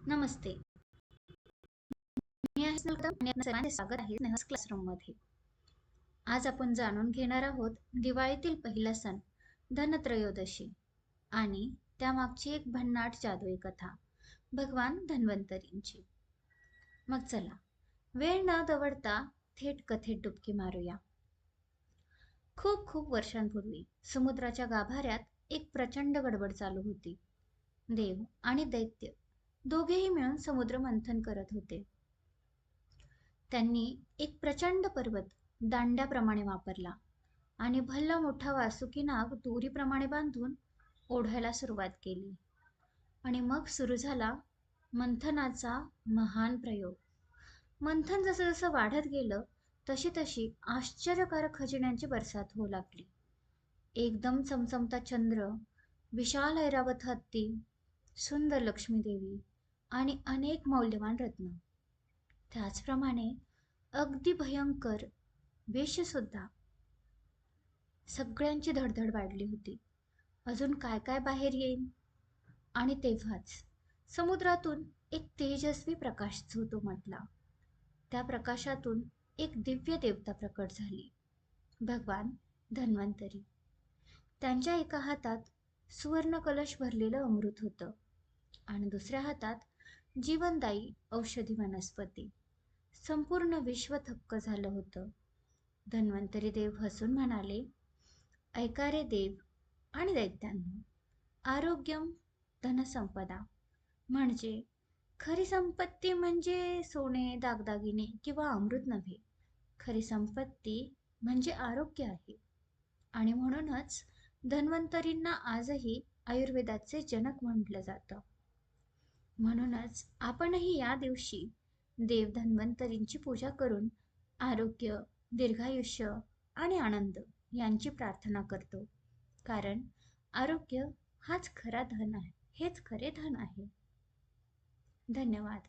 नमस्ते. मी आहे स्नेहल आणि आपल्या सर्वांचे स्वागत आहे स्नेहस क्लासरूम मध्ये. आज आपण जाणून घेणार आहोत दिवाळीतील पहिला सण धनत्रयोदशी आणि त्यामागची एक भन्नाट जादुई कथा भगवान धन्वंतरींची. मग चला वेळ न दवडता थेट कथेत डुबकी मारूया. खूप खूप वर्षांपूर्वी समुद्राच्या गाभाऱ्यात एक प्रचंड गडबड चालू होती. देव आणि दैत्य दोघेही मिळून समुद्र मंथन करत होते. त्यांनी एक प्रचंड पर्वत दांड्याप्रमाणे वापरला आणि भल्ला मोठा वासुकी नाग दोरीप्रमाणे बांधून ओढायला सुरुवात केली. आणि मग सुरू झाला मंथनाचा महान प्रयोग. मंथन जसं जसं वाढत गेलं तशी तशी आश्चर्यकारक खजिन्यांची बरसात होऊ लागली. एकदम चमचमता चंद्र, विशाल ऐरावत हत्ती, सुंदर लक्ष्मी देवी आणि अनेक मौल्यवान रत्न. त्याचप्रमाणे अगदी भयंकर वेश सुद्धा. सगळ्यांची धडधड वाढली होती. अजून काय काय बाहेर येईल. आणि तेव्हाच समुद्रातून एक तेजस्वी प्रकाश उमटला. त्या प्रकाशातून एक दिव्य देवता प्रकट झाली, भगवान धन्वंतरी. त्यांच्या एका हातात सुवर्ण कलश भरलेलं अमृत होतं आणि दुसऱ्या हातात जीवनदायी औषधी वनस्पती. संपूर्ण विश्व थक्क झालं होतं. धन्वंतरी देव हसून म्हणाले, ऐका रे देव आणि दैत्यांनो, आरोग्यम धनसंपदा म्हणजे खरी संपत्ती म्हणजे सोने, दागदागिने किंवा अमृत नव्हे. खरी संपत्ती म्हणजे आरोग्य आहे. आणि म्हणूनच धन्वंतरींना आजही आयुर्वेदाचे जनक म्हटलं जातं. म्हणूनच आपणही या दिवशी देव धन्वंतरींची पूजा करून आरोग्य, दीर्घायुष्य आणि आनंद यांची प्रार्थना करतो. कारण आरोग्य हाच खरा धन आहे, हेच खरे धन आहे. धन्यवाद.